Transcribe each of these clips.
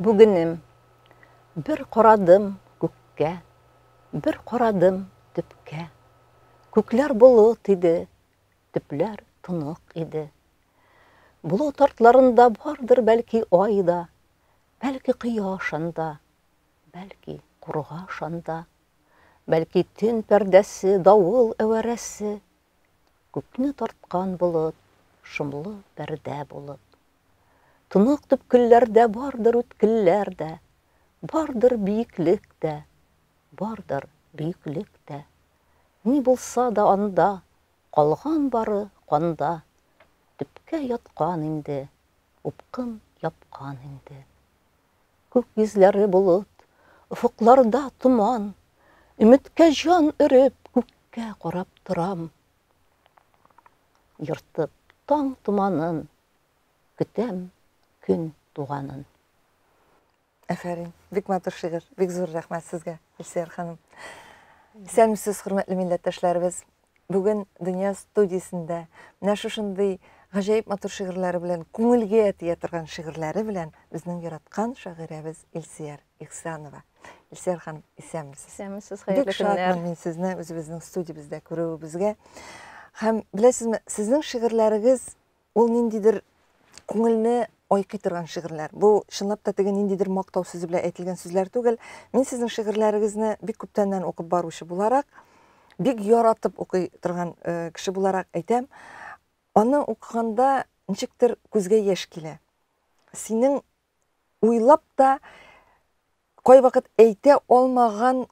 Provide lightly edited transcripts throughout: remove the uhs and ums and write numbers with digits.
Бүгінім bir қарадым көкке, bir қарадым түпке. Көклер бұлыт иді, түплер тұнық иді. Бұлыт артларында бардыр бәлки айда, бәлки қияшанда, бәлки құрғашанда, бәлки түн пәрдәсі, дауыл әвәрәсі. Көкні тартқан бұлыт, шымлы пәрдә бұлыт. Тұнық түпкілләрдә бардыр үткілләрдә, бардыр бейіклік дә, бардыр бейіклік дә. Ни булса да анда, қалған бары қанда, түпкә ятқан инде, ұпқым япқан инде. Көк йөзләре бұлыт, ұфықларда тұман, үміткә жан үріп, көккә қарап тұрам. Йыртып таң тұманын, көтәм күн туғанын. Әфәрин, бик матур шигырь, бик зур рәхмәт сезгә, Илсөяр ханым. Исәнмесез, хөрмәтле милләттәшләребез. Бүген Дөнья студиясендә менә шушындый гаҗәеп матур шигырьләре белән, күңелгә тия торган шигырьләре белән безнең яраткан шагыйрәбез Илсөяр Ихсанова. Илсөяр ханым, исәнмесез. Исәнмесез, хәерле көннәр. Мин сезне үзебезнең студиябызда күрүебезгә. Һәм беләсезме, сезнең шигырьләрегез ул ниндидер күңелне ойкый торган шигырьләр. Бу чынлап та теге ниндидер мактау сүзе белән әйтелгән сүзләр түгел. Мин сезнең шигырьләрегезне бик күптәннән укып баручы буларак, бик яратып укый торган кеше буларак әйтәм, аны укыганда ничектер күзгә яшь килә. Синең уйлап та кайвакыт әйтә алмаган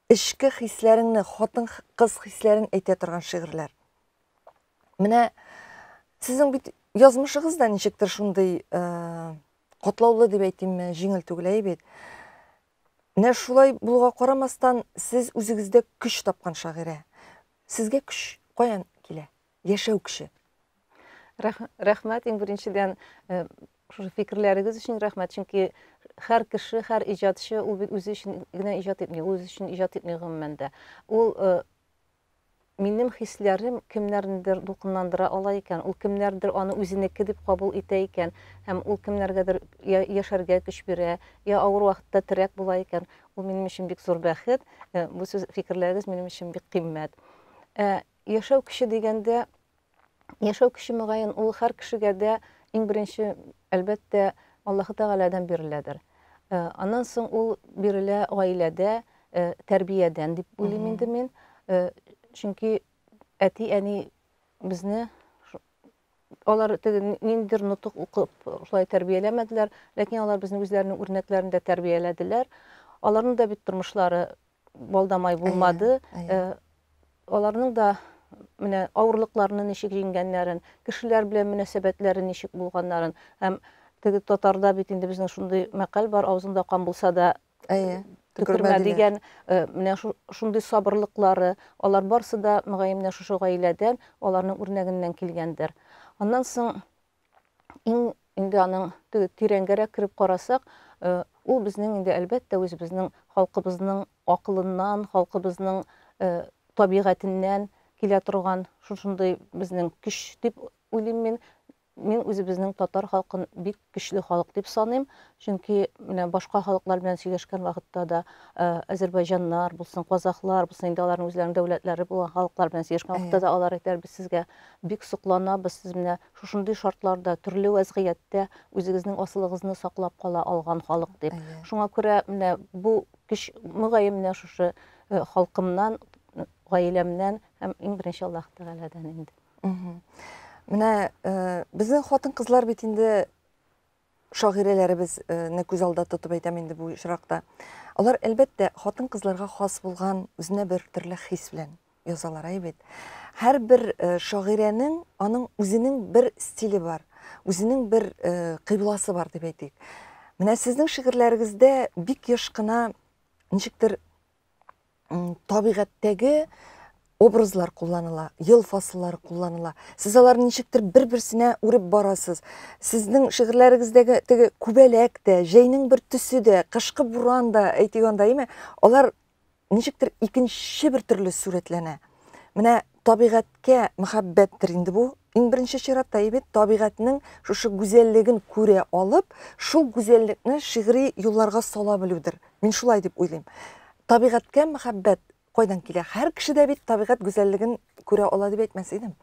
эчке хисләреңне, хатын-кыз хисләрен әйтә торган шигырьләр. Менә сезнең бит язмышыгыз да ничектер шундый катлаулы дип әйтимме, җиңел түгел бит. Менә шулай булуга карамастан, сез үзегездә көч тапкан шагыйрә. Сезгә көч каян килә? Яшәү көче. Рәхмәт, иң беренчедән шушы фикерләрегез өчен рәхмәт, чөнки һәр кеше, һәр иҗатчы ул бит үзе өчен генә иҗат итми, ул үзе өчен иҗат итми гомумән дә. Ул минем хисләрем кемнәрнедер дулкынландыра ала икән, ул кемнәрдер аны үзенеке дип кабул итә икән, һәм ул кемнәргәдер яшәргә көч бирә, я авыр вакытта терәк була икән, ул минем өчен бик зур бәхет. Бу сүз фикерләрегез минем өчен бик кыйммәт. Яшәү көче дигәндә, яшәү көче мөгаен ул һәр кешегә дә иң беренче әлбәттә Аллаһ Тәгаләдән биреләдер. Аннан соң ул бирелә гаиләдә, тәрбиядән дип уйлыйм инде мин. Чөнки әти-әни безне алар ниндидер нутык укып шулай тәрбияләмәделәр, ләкин алар безне үзләренең үрнәкләрендә тәрбияләделәр. Аларның да бит тормышлары балдамай булмады. Аларның да менә авырлыкларны ничек җиңгәннәрен, кешеләр белән мөнәсәбәтләре ничек булганнарын, һәм теге татарда бит инде безнең шундый мәкаль бар, авызында кан булса да төкермә дигән, менә шундый сабырлыклары, алар барсы да мөгаен менә шушы гаиләдән, аларның үрнәгеннән килгәндер. Аннан соң инде аның тирәнгәрәк кирип карасак, ул безнең инде әлбәттә үзебезнең халкыбызның акылыннан, халкыбызның табигатеннән килә торган шушындый безнең көч дип уйлыйм мин. Мин үзебезнең татар халкын бик көчле халык дип саныйм, чөнки менә башка халыклар белән сөйләшкән вакытта да азәрбайҗаннар булсын, казахлар булсын, инде аларның үзләренең дәүләтләре булган халыклар белән сөйләшкән вакытта да алар әйтәләр, без сезгә бик сокланабыз, сез менә шушындый шартларда, төрле вазгыятьтә үзегезнең асылыгызны саклап кала алган халык дип. Шуңа күрә менә бу көч мөгаен менә шушы халкымнан, гаиләмнән һәм иң беренче Аллаһ Тәгаләдән инде. Менә безнең хатын-кызлар бит инде шагыйрәләребезне күз алдында тотып әйтәм инде бу очракта. Алар әлбәттә хатын-кызларга хас булган үзенә бер төрле хис белән язалар бит. Һәр бер шагыйрәнең аның үзенең бер стиле бар, үзенең бер кыйбласы бар дип әйтик. Менә сезнең шигырьләрегездә бик еш кына ничектер табигатьтәге образлар кулланыла, ел фасыллары кулланыла. Сез аларны ничектер бер-берсенә үреп барасыз. Сезнең шигырьләрегездәге теге күбәләк тә, җәйнең бер төсе дә, кышкы буран да әйтик анда, алар ничектер икенче бер төрле сурәтләнә. Менә табигатькә мәхәббәттер инде бу, иң беренче чиратта әйбет табигатьнең шушы гүзәллеген күрә алып, шул гүзәллекне шигъри юлларга сала белүдер. Мин шулай дип уйлыйм. Табигатькә мәхәббәт кайдан килә? Һәр кеше дә бит табигать гүзәллеген күрә ала дип әйтмәс идем.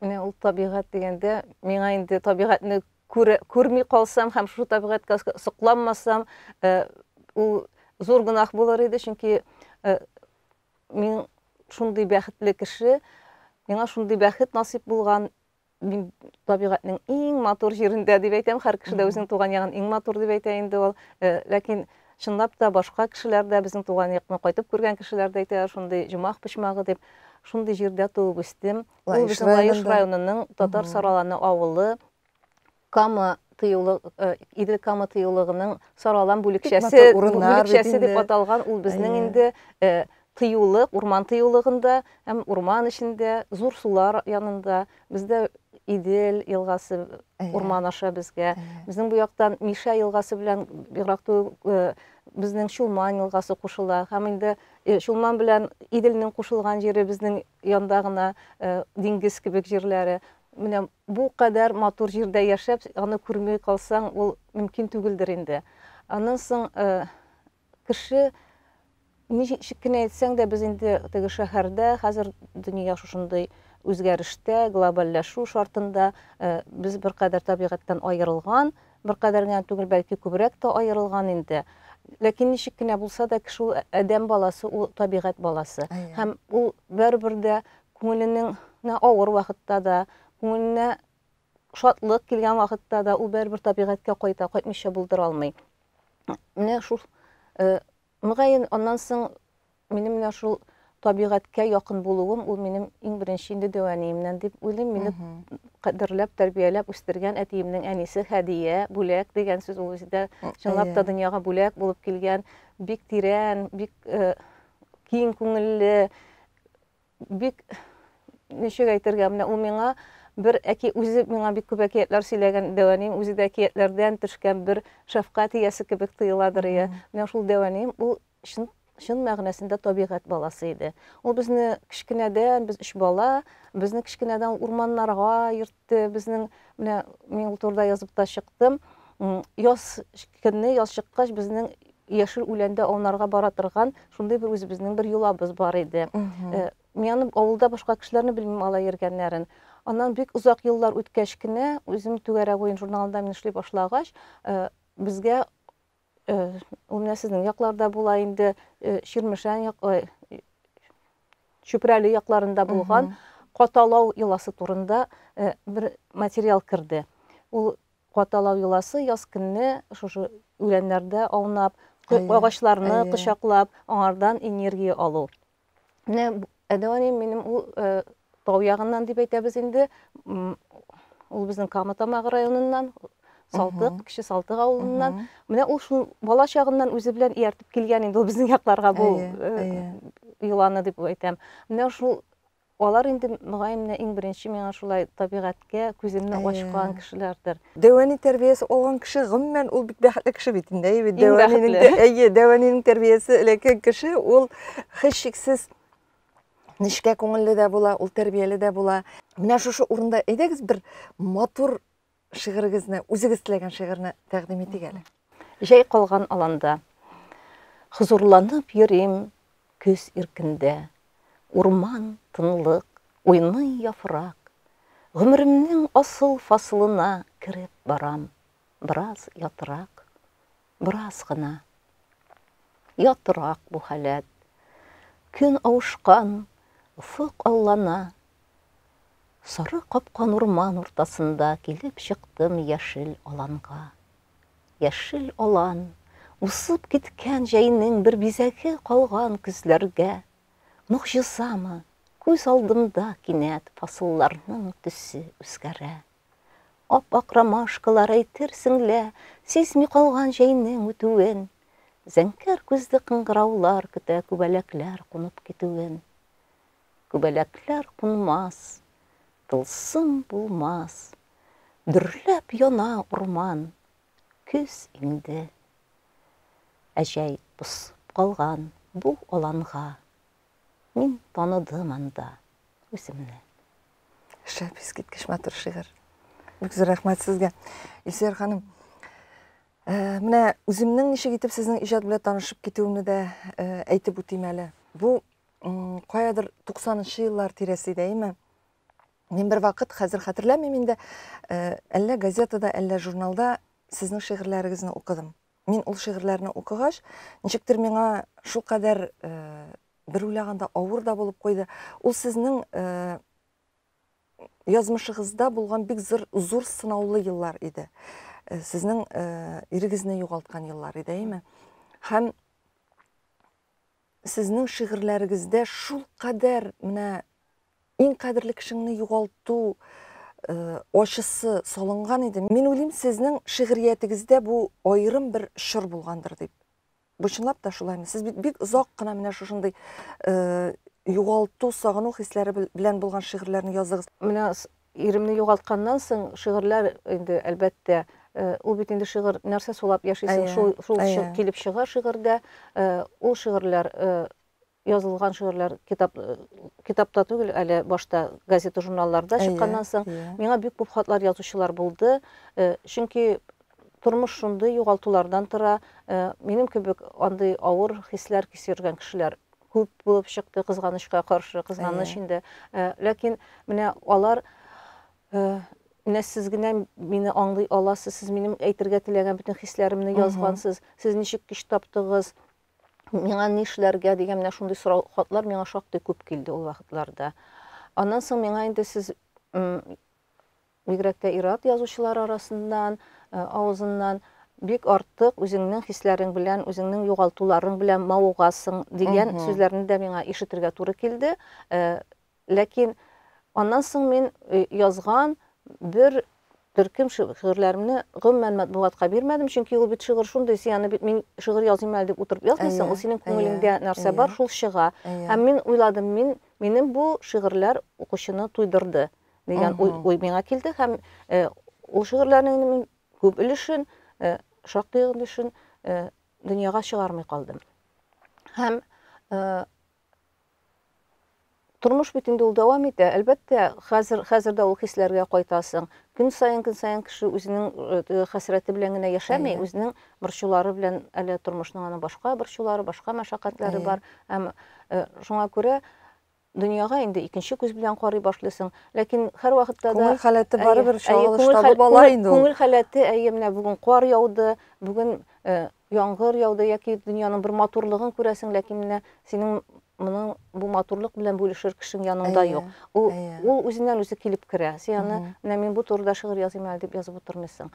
Менә ул табигать дигәндә, миңа инде табигатьне күрми калсам һәм шул табигатька сокланмасам, ул зур гынах булыр иде, чөнки мин шундый бәхетле кеше, миңа шундый бәхет насип булган, мин табигатьнең иң матур җирендә дип әйтәм, һәр кеше дә үзенең туган ягын иң матур дип әйтә инде ул. Ләкин чынлап та башка кешеләр дә, безнең туган якны кайтып күргән кешеләр дә әйтә, шундый җумах почмагы дип, шундый җирдә туып үстем. Ул безнең Лаеш районының Татар Сараланы авылы, Кама тыюлык, Идел Кама тыюлыгының Саралан бүлекчәсе дип аталган. Ул безнең инде тыюлык, урман тыюлыгында һәм урман эчендә, зур сулар янында. Бездә Идел елгасы урман аша безгә. Безнең бу яктан Миша елгасы белән бигрәк безнең Чулман елгасы кушыла. Һәм инде Чулман белән Иделнең кушылган җире безнең янда гына диңгез кебек җирләре. Менә бу кадәр матур җирдә яшәп, аны күрмәй калсаң, ул мөмкин түгелдер инде. Аннан соң кеше ничек кенә әйтсәң дә, без инде теге шәһәрдә хәзер дөнья шушындый үзгәрештә, глобальләшү шартында без бер кадәр табигатьтән аерылган, бер кадәр генә түгел, бәлки күбрәк тә аерылган инде. Ләкин ничек кенә булса да, кеше ул адәм баласы, ул табигать баласы. Һәм ул бербер дә күңеленең авыр вакытта да, күңеленә шатлык килгән вакытта да ул бербер табигатькә кайтмыйча булдыра алмый. Менә шул мөгаен аннан соң минем менә шул табигатькә якын булуым, ул минем иң беренче инде дәваниемнән дип уйлыйм. Мине кадерләп, тәрбияләп үстергән әтиемнең әнисе Хәдия, бүләк дигән сүз ул үзендә чынлап та дөньяга бүләк булып килгән, бик тирән, бик киң күңелле, бик ничек әйтергә, менә ул миңа бер үзе миңа бик күп әкиятләр сөйләгән дәваним, үзе дә әкиятләрдән төшкән бер шәфкать иясе кебек тоеладыр. Менә шул дәваним ул чын мәгънәсендә табигать баласы иде. Ул безне кичкенәдән, без 3 бала, безне кичкенәдән урманнарга йөртте. Безнең менә мин ул турыда язып та чыктым. Яз чыккач, безнең яшел үләндә аунарга бара торган шундый бер үзебезнең бер юлабыз бар иде. Мин авылда башка кешеләрне белмим ала йөргәннәрен. Аннан бик узак еллар үткәч кенә, үзем Түгәрәк уен журналында мин эшли башлагач, безгә ул менә сезнең якларда була инде, Чирмешән Чүпрәле якларында булган Каталау еласы турында бер материал керде. Ул Каталау еласы яз көнне шушы үләннәрдә аунап, агачларны кочаклап, аңардан энергия алу. Менә әдәванем минем ул тау ягыннан дип әйтәбез инде. Ул безнең Кама тамагы районыннан, Салтык, кече Салтык авылыннан. Менә ул шул бала чагыннан үзе белән ияртеп килгән инде ул безнең якларга бу юланы дип әйтәм. Менә шул алар инде мөгаен иң беренче миңа шулай табигатькә күземне ачкан кешеләрдер. Дәвани тәрбиясе алган кеше гомумән ул бик бәхетле кеше бит инде. Дәванинең тәрбиясе эләккән кеше ул һичшиксез нечкә күңелле дә була, ул тәрбияле дә була. Менә шушы урында әйдәгез бер матур шигырегезне, үзегез теләгән шигырьне тәкъдим итик әле. Җәй калган аланда хузурланып йөрим көз иркендә. Урман тынлык, уйный яфрак. Гомремнең асыл фасылына кирип барам. Бераз ятырак, бераз гына. Ятырак бу халәт. Көн авышкан, уфык аллана. Сары капкан урман уртасында килеп чыктым яшел аланга. Яшел алан, усып киткән җәйнең бер бизәге калган күзләргә. Мөгъҗизамы, күз алдымда кинәт фасылларның төсе үзгәрә. Ап-ак ромашкалар әйтерсеңлә, сизми калган җәйнең үтүен. Зәңкәр күзле кыңгыраулар көтә күбәләкләр кунып китүен. Күбәләкләр кунмас, тылсым булмас. Дөрләп яна урман, күз инде. Әҗәй посып калган бу аланга. Мин таныдым анда үземне. Шәп искиткеч матур шигырь. Бик зур рәхмәт сезгә. Илсөяр ханым, менә үземнең ничек итеп сезнең иҗат белән танышып китүемне дә әйтеп үтим әле. Бу каядыр 90-нчы еллар тирәсендә, Мен бер вакыт, хәзер хәтерләмим инде, әллә газетада, әллә журналда сезнең шигырьләрегезне укыдым. Мин ул шигырьләрне укыгач, ничектер миңа шул кадәр бер уйлаганда авыр да булып куйды. Ул сезнең язмышыгызда булган бик зур сынаулы еллар иде. Сезнең ирегезне югалткан еллар иде, Һәм сезнең шигырьләрегездә шул кадәр менә иң кадерле кешеңне югалту ачысы салынган иде. Мин уйлыйм, сезнең шигъриятегездә бу аерым бер чор булгандыр дип. Бу чынлап та шулаймы? Сез бик озак кына менә шушындый югалту, сагыну хисләре белән булган шигырьләрне языгыз. Менә иремне югалтканнан соң шигырьләр инде әлбәттә ул бит инде шигырь нәрсә сулап яшисең, шул килеп чыга шигырьдә. Ул шигырьләр yazılgan şiirler kitapta түгел, әле башта газета журналларда чыкканнан соң миңа бик күп хатлар язучылар булды. Чөнки тормыш шундый югалтулардан тора. Минем кебек андый авыр хисләр кисергән кешеләр күп булып чыкты, кызганычка каршы, кызганыч инде. Ләкин менә алар менә сез генә мине аңлый аласыз, сез минем әйтергә теләгән бөтен хисләремне язгансыз, сез ничек кич таптыгыз, миңа нишләргә дигән менә шундый сорау хатлар миңа шактый күп килде ул вакытларда. Аннан соң миңа инде сез бигрәк тә ир-ат язучылар арасыннан, авызыннан бик артык үзеңнең хисләрең белән, үзеңнең югалтуларың белән мавыгасың дигән сүзләрне дә миңа ишетергә туры килде. Ләкин аннан соң мин язган бер төркем шигырьләремне гомумән матбугатка бирмәдем, чөнки ул бит шигырь шундый, син бит мин шигырь языйм әле дип утырып язмыйсың, ул синең күңелеңдә нәрсә бар, шул чыга. Һәм мин уйладым, минем бу шигырьләр укучыны туйдырды дигән уй миңа килде, һәм ул шигырьләрнең күп өлешен, шактый өлешен дөньяга чыгармый калдым. Һәм тормыш бит инде ул дәвам итә. Әлбәттә, хәзер дә ул хисләргә кайтасың. Көн саен кеше үзенең хәсрәте белән генә яшәмәй, үзенең борчулары белән, әле тормышның аның башка борчулары, башка мәшәкатьләре бар. Һәм шуңа күрә дөньяга инде икенче күз белән карый башлыйсың. Ләкин һәр вакытта да күңел халәте барыбер чагылыш табып ала инде ул. Күңел халәте, менә бүген кар яуды, бүген яңгыр яуды, яки дөньяның бер матурлыгын күрәсең, ләкин менә синең бу матурлык белән бүлешер кешең яныңда юк. Ул үзеннән үзе килеп керә. Син аны, менә мин бу турыда шигырь языйм әле дип язып утырмыйсың.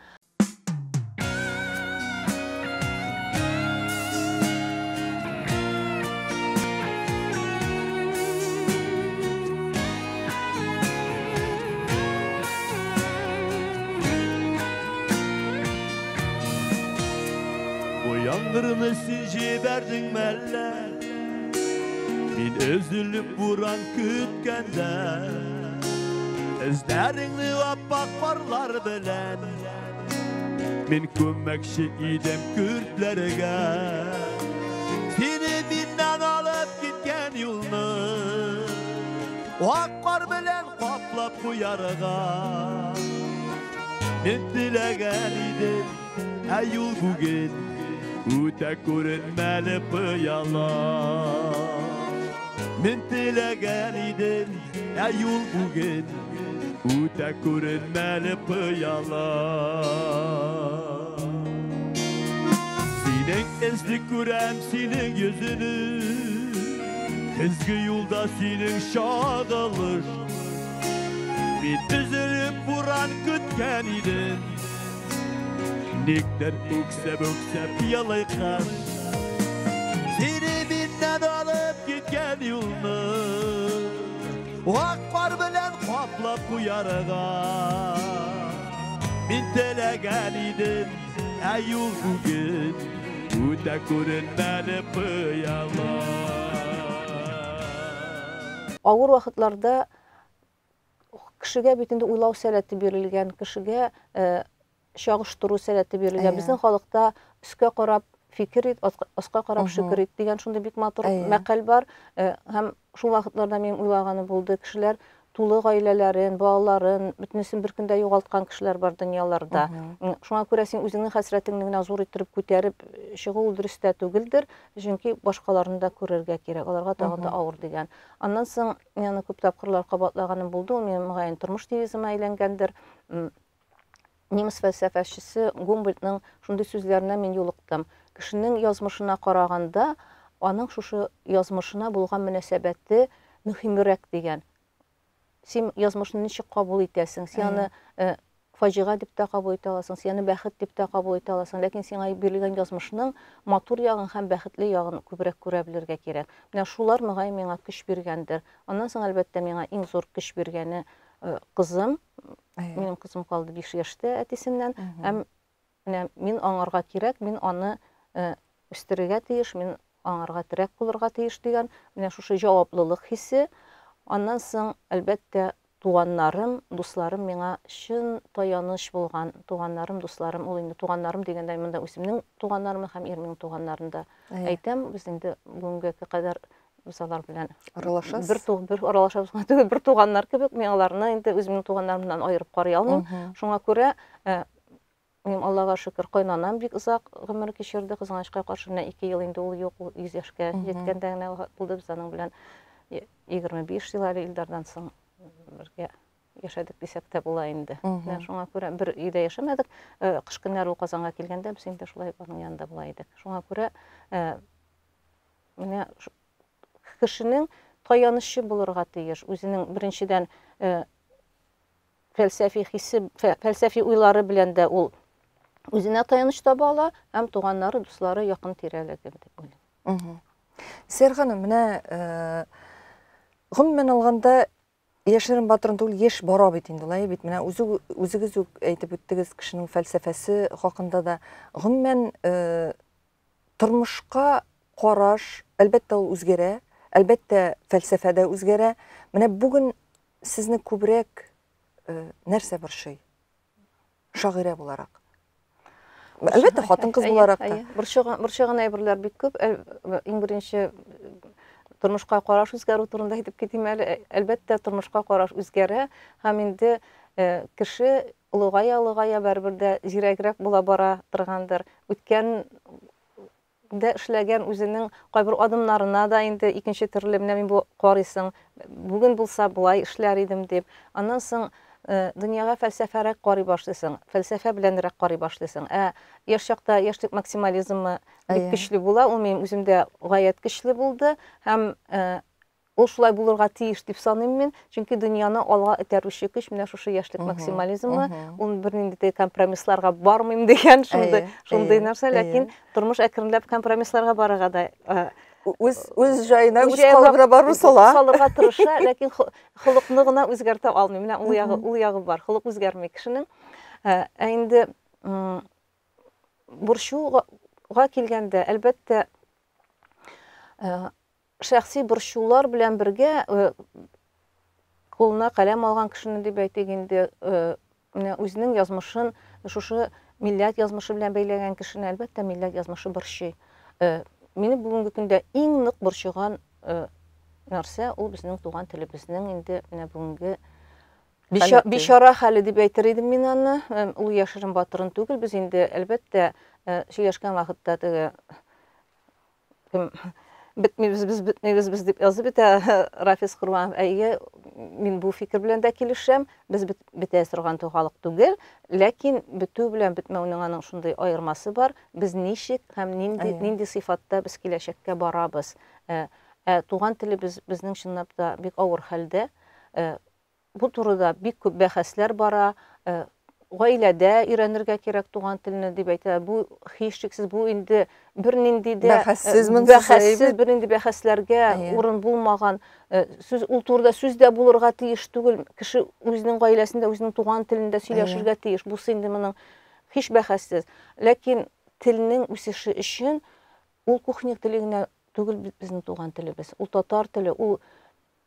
Bu yangırını sen jiberdin məlle, min özülüp buran kütkende, izlerini appak varlar bilen, min kömekşi idem Kürtlerge, seni mindən alıp gitken yolunu, o akkar bilen kaplap bu yarıga, min dilegen idim, ey yol bugün, Üte görünmeli pıyalar. Min tilegen idim, ey yol bugün, Üte görünmeli pıyalar. Senin izli görem senin yüzünü, Kızgı yolda senin şağılır. Bir düzülüp vuran kütken idim, Nikler öksep yalaykan, seni mindən alıp gitken yolunu, o akbar bilen kaplap bu yarıga. Min telegen idim, ey yol bugün, Üte görünmeli pıyalar. Авыр вакытларда кешегә бит инде уйлау сәләте бирелгән, кешегә чагыштыру сәләте бирелгән. Безнең халыкта өскә карап фикер ит, аска карап шөкер ит дигән шундый бик матур мәкаль бар. Һәм шул вакытларда мин уйлаганы булды, кешеләр тулы гаиләләрен, балаларын, бөтенесен бер көндә югалткан кешеләр бар дөньяларда. Шуңа күрә син үзеңнең хәсрәтеңне генә зур иттереп күтәреп чыгу ул дөрес тә түгелдер, чөнки башкаларны да күрергә кирәк, аларга тагын да авыр дигән. Аннан соң яны күп тапкырлар кабатлаганым булды, ул минем мөгаен тормыш девизима әйләнгәндер. Немец фәлсәфәчесе Гумбольдтның шундый сүзләренә мин юлыктым. Кешенең язмышына караганда, аның шушы язмышына булган мөнәсәбәте мөһимрәк дигән. Син язмышны ничек кабул итәсең? Син аны фаҗига дип тә кабул итә аласың, син аны бәхет дип тә кабул итә аласың, ләкин сиңа бирелгән язмышның матур ягын һәм бәхетле ягын күбрәк күрә белергә кирәк. Менә шулар мөгаен миңа көч биргәндер. Аннан соң әлбәттә миңа иң зур көч биргәне кызым. Минем кызым калды 5 яшьтә әтисеннән. Һәм менә мин аңарга кирәк, мин аны үстерергә тиеш, мин аңарга терәк булырга тиеш дигән менә шушы җаваплылык хиссе. Аннан соң әлбәттә туганнарым, дусларым миңа чын таяныч булган. Туганнарым, дусларым, ул инде туганнарым дигәндә монда үземнең туганнарым һәм ирнең туганнарын да әйтәм. Без инде бүгенгә кадәр без алар белән аралашабыз. Бер аралашабыз түгел, бер туганнар кебек, мин аларны инде үземнең туганнарымнан аерып карый алмыйм. Шуңа күрә мин Аллага шөкер, кайнанам бик озак гомер кичерде, кызганычка каршы 2 ел инде ул юк, ул 100 яшькә җиткәндә генә булды, без аның белән 25 ел әле Илдардан соң бергә яшәдек дисәк тә була инде. Шуңа күрә бер өйдә яшәмәдек. Кыш көннәре ул Казанга килгәндә без инде шулай аның янында була идек. Шуңа күрә менә кешенең таянычы булырга тиеш. Үзенең беренчедән фәлсәфи хиссе, фәлсәфи уйлары белән дә ул үзенә таяныч таба ала, һәм туганнары, дуслары якын тирәлеге дип уйлыйм. Серганым, менә гомумән алганда Яшерин Батырын түгел, еш бара бит инде, лай бит. Менә үзегез үк әйтеп үттегез, кешенең фәлсәфәсе хакында да гомумән тормышка караш, әлбәттә ул үзгәрә, әлбәттә фәлсәфә дә үзгәрә. Менә бүген сезне күбрәк нәрсә борчый? Шагыйрә буларак. Әлбәттә хатын-кыз буларак та. Борчыган әйберләр бик күп. Иң беренче тормышка караш үзгәрү турында әйтеп китим әле. Әлбәттә тормышка караш үзгәрә, һәм инде кеше улыгая барыбер дә җирәгрәк була бара торгандыр. Үткән дә эшләгән үзенең кайбер адымнарына да инде икенче төрле менә мин бу карыйсың. Бүген булса булай эшләр идем дип. Аннан соң дөньяга фәлсәфәрәк карый башлыйсың, фәлсәфә беләнрәк карый башлыйсың. Яшь чакта яшьлек максимализмы бик көчле була, ул минем үземдә гаять көчле булды, һәм ул шулай булырга тиеш дип саныйм мин, чөнки дөньяны алга этәрүче көч менә шушы яшьлек максимализмы, ул бернинди компромиссларга бармыйм дигән шундый нәрсә, ләкин тормыш әкренләп компромиссларга барырга да үз җаена, үз калыбына бару салырга тырыша, ләкин холыкны гына үзгәртә алмый. Менә ул ягы бар. Холык үзгәрмәй кешенең. Инде борчуга килгәндә, әлбәттә шәхси борчулар белән бергә кулына каләм алган кешене дип әйтик инде, менә үзенең язмышын, шушы милләт язмышы белән бәйләгән кешене әлбәттә милләт язмышы борчый. Мине бүгенге көндә иң нык борчыган нәрсә ул безнең туган телебезнең инде менә бүгенге бишара хәле дип әйтер идем мин аны. Ул Яшерин Батырын түгел, без инде әлбәттә сөйләшкән вакытта теге бетмибез дип язып бит Рафис Курманов. Әйе, мин бу фикер белән дә килешәм. Без бетә торган тугалык түгел, ләкин бетү белән бетмәүнең аның шундый аермасы бар. Без ничек һәм нинди сыйфатта без киләчәккә барабыз. Туган телебез безнең чынлап та бик авыр хәлдә. Бу турыда бик күп бәхәсләр бара. Гаиләдә өйрәнергә кирәк туган телне дип әйтә. Бу һичшиксез бу инде бернинди дә бернинди бәхәсләргә урын булмаган сүз, ул турыда сүз дә булырга тиеш түгел. Кеше үзенең гаиләсендә үзенең туган телендә сөйләшергә тиеш. Бу инде моның һич бәхәссез. Ләкин телнең үсеше өчен ул кухня теле генә түгел безнең туган телебез. Ул татар теле, ул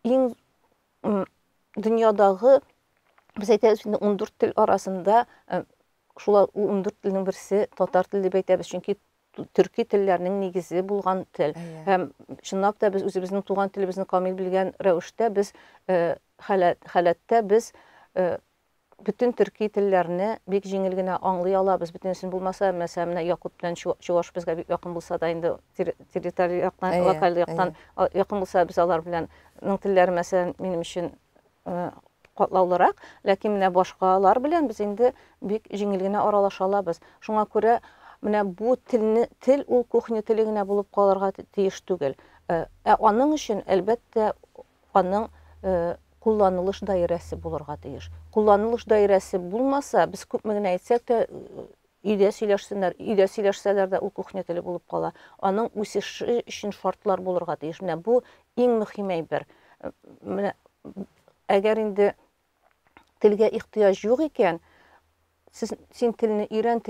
иң дөньядагы biz әйтәбез, 14 тел арасында шулай 14 телнең берсе татар теле дип әйтәбез, чөнки Төрки телләрнең нигезе булган тел. Һәм чынлап та без үзебезнең туган телебезне камил белгән рәвештә без халәттә без bütün төрки телләрне бик җиңел генә аңлый алабыз. Бөтенсен булмаса, мәсәлән, менә Якут белән Чуваш безгә бик якын булса да, инде территория яктан, локаль яктан якын булса, без алар белән телләре мәсәлән минем өчен катлаулырак, ләкин менә башкалар белән без инде бик җиңел генә аралаша алабыз. Шуңа күрә менә бу тел ул кухня теле генә булып калырга тиеш түгел. Аның өчен әлбәттә аның кулланылыш даирәсе булырга тиеш. Кулланылыш даирәсе булмаса, без күпме генә әйтсәк тә, өйдә сөйләшсәләр дә ул кухня теле булып кала. Аның үсеше өчен шартлар булырга тиеш. Менә бу иң мөһим әйбер. Менә әгәр инде телгә ихтыяҗ юк икән, син телне өйрән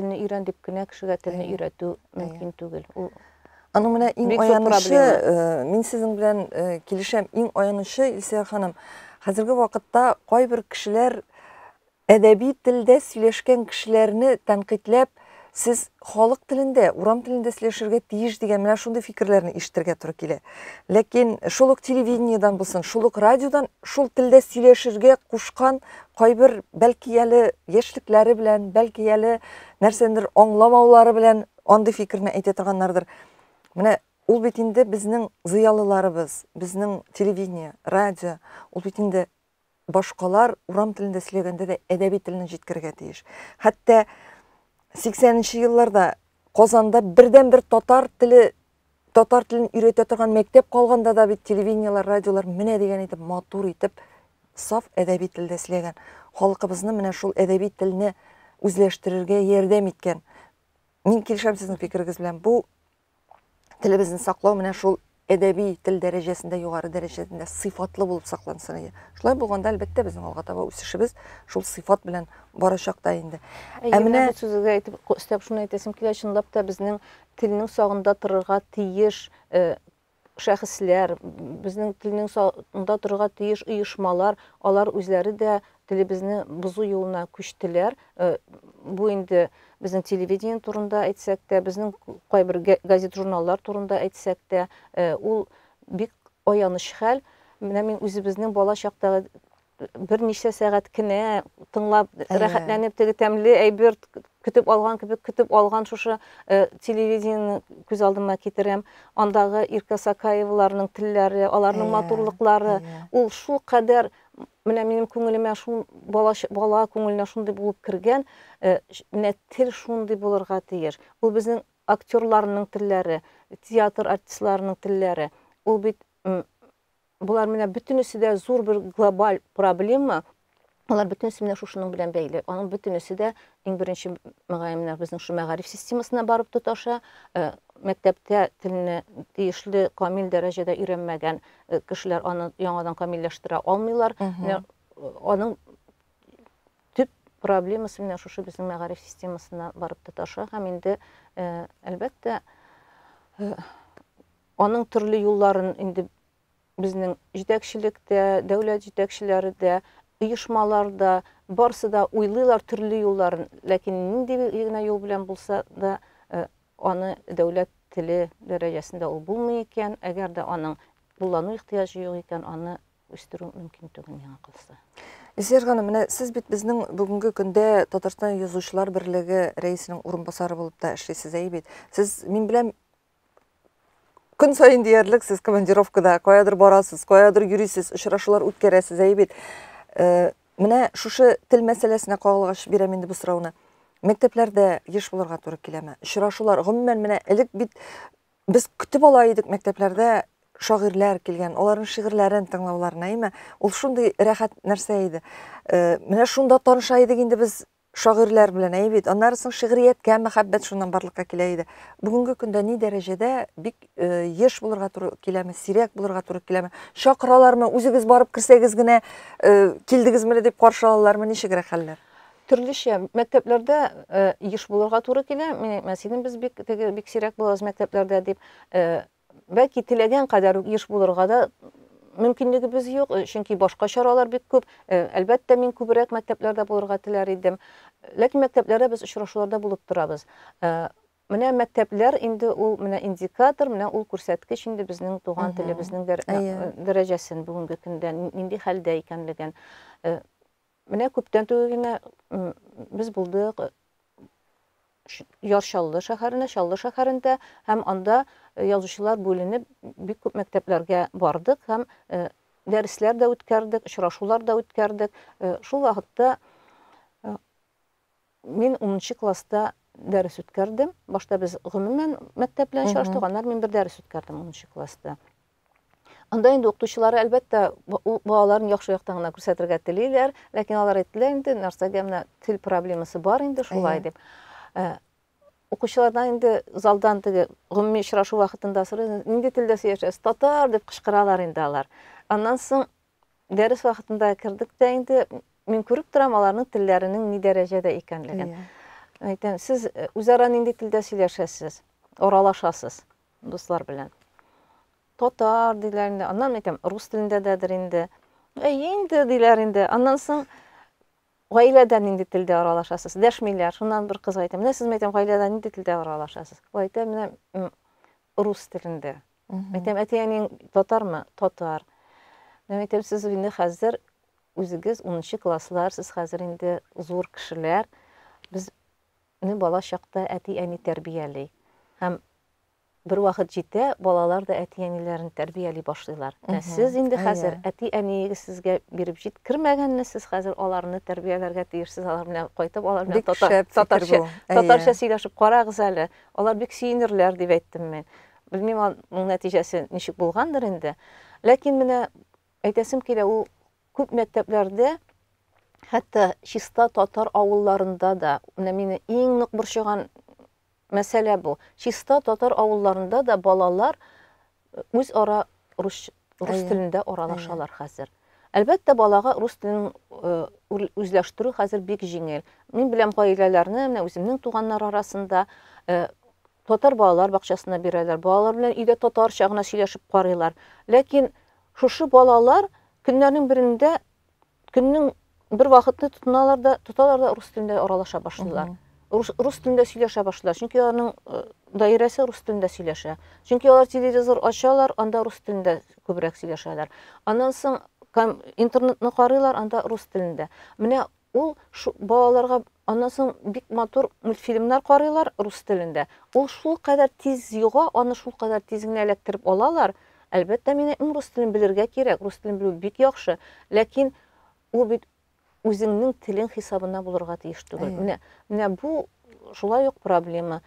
дип кенә кешегә телне өйрәтү мөмкин түгел. Аның менә иң аянышы, мин сезнең белән килешәм, иң аянышы, Илсөя ханым, хәзерге вакытта кайбер кешеләр әдәби телдә сөйләшкән кешеләрне тәнкыйтьләп, сез халык телендә, урам телендә сөйләшергә тиеш дигән менә шундый фикерләрне ишетергә туры килә. Ләкин шул ук телевидениедан булсын, шул ук радиодан шул телдә сөйләшергә кушкан кайбер бәлки әле яшьлекләре белән, бәлки әле нәрсәдер аңламаулары белән андый фикерне әйтә торганнардыр. Менә ул бит инде безнең зыялыларыбыз, безнең телевидение, радио, ул бит инде башкалар урам телендә сөйләгәндә дә әдәби телне җиткерергә тиеш. Хәтта 80нче елларда Казанда бердән-бер татар телен өйрәтә торган мәктәп калганда да бит телевидениелар, радиолар менә дигән итеп матур итеп саф әдәби телдә сөйләгән. Халкыбызны менә шул әдәби телне үзләштерергә ярдәм иткән. Мин килешәм сезнең фикерегез белән. Бу телебезне саклау менә шул әдәби тел дәрәҗәсендә, югары дәрәҗәсендә сыйфатлы булып саклансын. Шулай булганда, әлбәттә, безнең алга таба үсешебез шул сыйфат белән барачак та инде. Менә бу сүзгә әйтеп, өстәп шуны әйтәсем килә, чынлап та безнең телнең сагында торырга тиеш шәхесләр, безнең телнең сагында торырга тиеш оешмалар, алар үзләре дә телебезне бузу юлына күчтеләр. Бу инде безнең телевидение турында әйтсәк тә, безнең кайбер газет, журналлар турында әйтсәк тә, ул бик аяныч хәл. Менә мин үзебезнең бала чактагы берничә сәгать кенә тыңлап, рәхәтләнеп, теге тәмле әйбер көтеп алган кебек көтеп алган шушы телевидениене күз алдыма китерәм. Андагы Ирка Сакаеваларның телләре, аларның матурлыклары, ул шул кадәр менә минем күңелемә шул бала күңеленә шундый булып кергән, менә тел шундый булырга тиеш. Ул безнең актерларның телләре, театр артистларының телләре. Ул бит булар менә бөтенесе дә зур бер глобаль проблема. Алар бөтенесе менә шушының белән бәйле. Аның бөтенесе дә иң беренче мәгълүматлар безнең шу мәгариф системасына барып тоташа. Мәктәптә телне тиешле камил дәрәҗәдә өйрәнмәгән кешеләр аны яңадан камилләштерә алмыйлар. Аның төп проблемасы менә шушы безнең мәгариф системасына барып тоташа. Һәм инде әлбәттә аның төрле юлларын инде безнең җитәкчелектә, дәүләт җитәкчеләре дә, оешмаларда, барсы да уйлыйлар төрле юлларын, ләкин нинди генә юл белән булса да, аны дәүләт теле дәрәҗәсендә ул булмый икән, әгәр дә аның куллану ихтыяҗы юк икән, аны үстерү мөмкин түгел миңа калса. Илсөя ханым, менә сез бит безнең бүгенге көндә Татарстан Язучылар берлеге рәисенең урынбасары булып та эшлисез бит. Сез мин белән көн сайын диярлек сез командировкада, каядыр барасыз, каядыр йөрисез, очрашулар үткәрәсез бит. Менә шушы тел мәсьәләсенә кагылгач бирәм инде бу сорауны. Мәктәпләрдә еш булырга туры киләме? Очрашулар гомумән менә элек бит без көтеп ала идек мәктәпләрдә шагыйрьләр килгән, аларның шигырьләрен тыңлауларына, ул шундый рәхәт нәрсә иде. Менә шунда таныша идек инде без шагыйрьләр белән, бит. Аннары соң шигърияткә мәхәббәт шуннан барлыкка килә иде. Бүгенге көндә ни дәрәҗәдә бик еш булырга туры киләме, сирәк булырга туры киләме? Чакыралармы, үзегез барып кирсәгез генә килдегезме дип каршы алалармы, ничегрәк хәлләр? Төрлечә мәктәпләрдә еш булырга туры килә. Мәсәлән, без бик сирәк булабыз мәктәпләрдә дип, бәлки теләгән кадәр еш булырга да мөмкинлегебез юк, чөнки башка чаралар бик күп. Әлбәттә, мин күбрәк мәктәпләрдә булырга теләр идем. Ләкин мәктәпләрдә без очрашуларда булып торабыз. менә мәктәпләр инде ул менә индикатор, менә ул күрсәткеч инде безнең туган телебезнең дәрәҗәсен бүгенге көндә нинди хәлдә икәнлеген. Менә күптән түгел генә без булдык Яршаллы шәһәрендә һәм анда язучылар бүленеп бик күп мәктәпләргә бардык һәм дәресләр дә үткәрдек, очрашулар да үткәрдек. Шул вакытта мин 10нчы класста дәрес үткәрдем. Башта без гомумән мәктәп белән очраштык, аннан мин бер дәрес үткәрдем 10нчы класста. Анда инде укытучылары әлбәттә балаларын яхшы яктан гына күрсәтергә телиләр, ләкин алар әйттеләр инде, нәрсәгә менә тел проблемасы бар инде шулай дип. Укучылардан инде залдан теге гомуми очрашу вакытында сорый, нинди телдә сөйләшәсез? Татар дип кычкыралар инде алар. Аннан соң дәрес вакытында кирдек тә инде мин күреп торам аларның телләренең ни дәрәҗәдә икәнлеген. Әйтәм, сез үзара нинди телдә сөйләшәсез? Оралашасыз дуслар белән. Татар диләр инде. Аннан әйтәм, рус телендә дәдер инде. Инде диләр инде. Аннан соң гаиләдә нинди телдә аралашасыз? Дәшмиләр. Шуннан бер кыз әйтә, менә сез әйтәм, гаиләдә нинди телдә аралашасыз? Ул әйтә, менә рус телендә. Әйтәм, әтиәнең татармы? Татар. Менә әйтәм, сез инде хәзер үзегез 10нчы класслар, сез хәзер инде зур кешеләр. Без бала чакта әти-әни тәрбияли. Һәм бер вакыт җитә, балалар да әти-әниләрен тәрбияли башлыйлар. Сез инде хәзер әти-әниегез сезгә биреп җиткермәгәнне, сез хәзер аларны тәрбияләргә тиешсез, алар белән кайтып, алар белән татарча сөйләшеп карагыз әле. Алар бик сөенерләр дип әйттем мин. Белмим, аның нәтиҗәсе ничек булгандыр инде. Ләкин менә әйтәсем килә, ул күп мәктәпләрдә, хәтта чиста татар авылларында да, менә мине иң нык борчыган мәсьәлә бу. Чиста татар авылларында да балалар үз ара рус телендә аралашалар хәзер. Әлбәттә, балага рус телен үзләштерү хәзер бик җиңел. Мин беләм гаиләләрне, менә үземнең туганнар арасында татар балалар бакчасына бирәләр. Балалар белән өйдә татарча гына сөйләшеп карыйлар. Ләкин шушы балалар көннәрнең берендә көннең бер вакытны тоталар да рус телендә аралаша башлыйлар. Рус телендә сөйләшә башлыйлар. Чөнки аларның даирәсе рус телендә сөйләшә. Чөнки алар телевизор ачалар, анда рус телендә күбрәк сөйләшәләр. Аннан соң интернетны карыйлар, анда рус телендә. Менә ул балаларга аннан соң бик матур мультфильмнар карыйлар рус телендә. Ул шул кадәр тиз юга, аны шул кадәр тиз генә эләктереп алалар. Әлбәттә, мине рус телен белергә кирәк. Рус телен белү бик яхшы. Ләкин ул бит үзеңнең телең хисабына булырга тиеш түгел. Менә бу шулай ук проблема.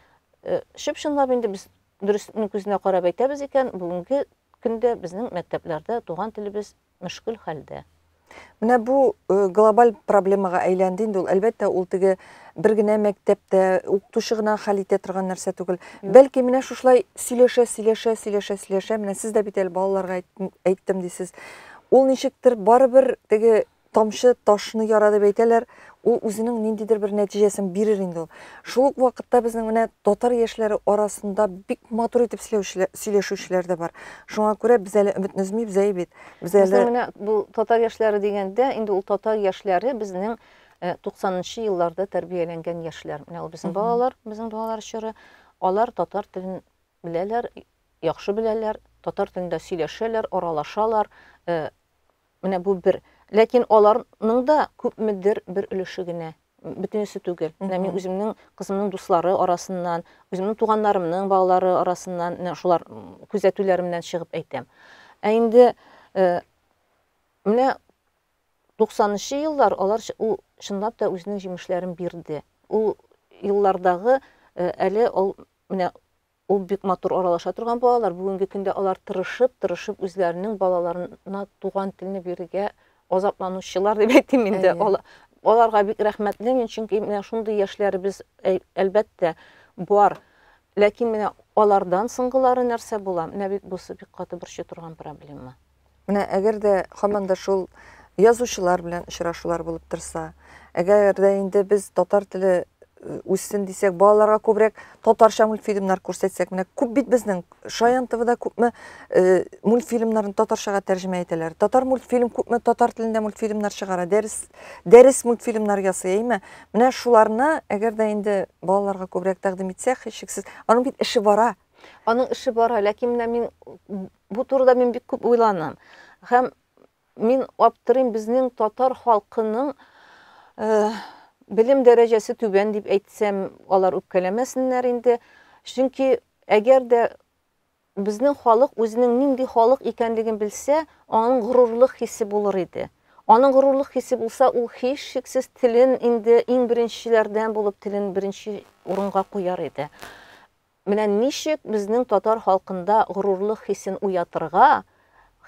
Шып-шынлап инде без дөреслекне күзенә карап әйтәбез икән, бүгенге көндә безнең мәктәпләрдә туган телебез мөшкил хәлдә. Менә бу глобаль проблемага әйләнде инде ул. Әлбәттә, ул теге бер генә мәктәптә укытучы гына хәл итә торган нәрсә түгел. Бәлки менә шулай сөйләшә, менә сез дә бит әле балаларга әйттем дисез. Ул ничектер барыбер теге тамчы ташны яра дип әйтәләр, ул үзенең ниндидер бер нәтиҗәсен бирер инде ул. Шул ук вакытта безнең менә татар яшьләре арасында бик матур итеп сөйләшүчеләр дә бар. Шуңа күрә без әле өметне өзмибез бит. Без әле менә бу татар яшьләре дигәндә, инде ул татар яшьләре безнең 90нчы елларда тәрбияләнгән яшьләр. Менә ул безнең балалар чоры, алар татар телен беләләр, яхшы беләләр, татар телендә сөйләшәләр, аралашалар. Менә бу бер. Ләкин аларның да күпмедер бер өлеше генә, бөтенесе түгел. Мин үземнең кызымның дуслары арасыннан, үземнең туганнарымның балалары арасыннан, шулар күзәтүләремнән чыгып әйтәм. Инде менә 90нчы еллар алар чынлап та үзенең җимешләрен бирде. Ул еллардагы әле менә ул бик матур аралаша торган балалар, бүгенге көндә алар тырышып үзләренең балаларына туган телне бирергә азапланучылар дип әйтим инде. Аларга бик рәхмәтле, чөнки менә шундый яшьләребез әлбәттә бар. Ләкин менә алардан соңгылары нәрсә була? Менә бит бусы бик каты борчый торган проблема. Менә әгәр дә һаман да шул язучылар белән очрашулар булып торса, әгәр дә инде без татар теле үссен дисәк, балаларга күбрәк татарча мультфильмнар күрсәтсәк, менә күп бит безнең Шаян ТВда күпме мультфильмнарын татарчага тәрҗемә итәләр. Татар мультфильм күпме татар телендә мультфильмнар чыгара, дәрес мультфильмнар ясый, әйме? Менә шуларны әгәр дә инде балаларга күбрәк тәкъдим итсәк, һичшиксез, аның бит эше бара. Аның эше бара, ләкин менә мин бу турыда мин бик күп уйланам. Һәм мин аптырыйм, безнең татар халкының билим дәрәҗәсе түбән дип әйтсәм, алар үпкәләмәсеннәр инде. Чөнки әгәр дә безнең халык үзенең нинди халык икәнлеген белсә, аның горурлык хисе булыр иде. Аның горурлык хисе булса, ул һичшиксез телен инде иң беренчеләрдән булып телен беренче урынга куяр иде. Менә ничек безнең татар халкында горурлык хисен уятырга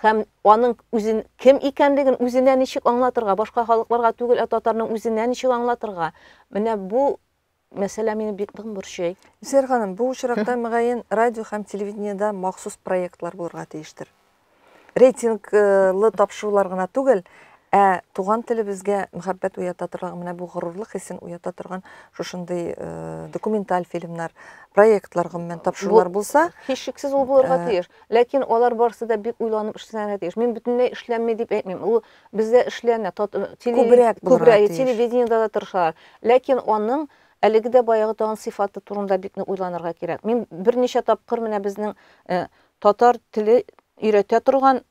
һәм аның үзен кем икәнлеген үзенә ничек аңлатырга, башка халыкларга түгел, татарның үзенә ничек аңлатырга. Менә бу мәсьәлә мине бик борчый. Үсәр ханым, бу очракта мөгаен радио һәм телевидениедә махсус проектлар булырга тиештер. Рейтинглы тапшырулар гына түгел, туган телебезгә мөхәббәт уята торган, менә бу горурлык хисен уята торган шушындый документаль фильмнар, проектлар гомумән тапшырулар булса, һичшиксез ул булырга тиеш. Ләкин алар барысы да бик уйланып эшләнергә тиеш. Мин бөтенләй эшләнмәй дип әйтмим. Ул бездә эшләнә, күбрәк телевидениедә дә тырышалар. Ләкин аның әлеге дә баягы тагын сыйфаты турында бик уйланырга кирәк. Мин берничә тапкыр менә безнең татар теле өйрәтә торган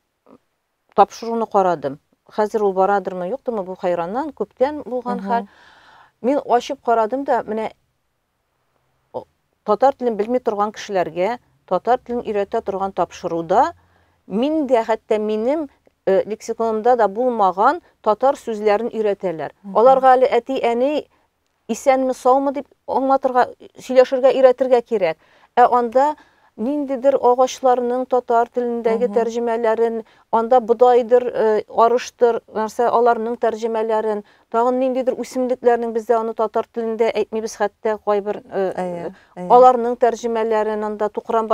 тапшыруны карадым. Хәзер ул барадырмы, юктырмы, бу хайраннан күптән булган хәл. Мин ачып карадым да, менә татар телен белми торган кешеләргә татар телен өйрәтә торган тапшыруда мин дә хәтта минем лексиконымда да булмаган татар сүзләрен өйрәтәләр. Аларга әле әти-әни исәнме, саумы дип аңлатырга, сөйләшергә өйрәтергә кирәк. Анда ниндидер агачларның татар телендәге тәрҗемәләрен, анда бодайдыр, арыштыр, нәрсә аларның тәрҗемәләрен, тагын ниндидер үсемлекләрнең бездә аны татар телендә әйтмибез, хәтта кайбер аларның тәрҗемәләрен, анда тукран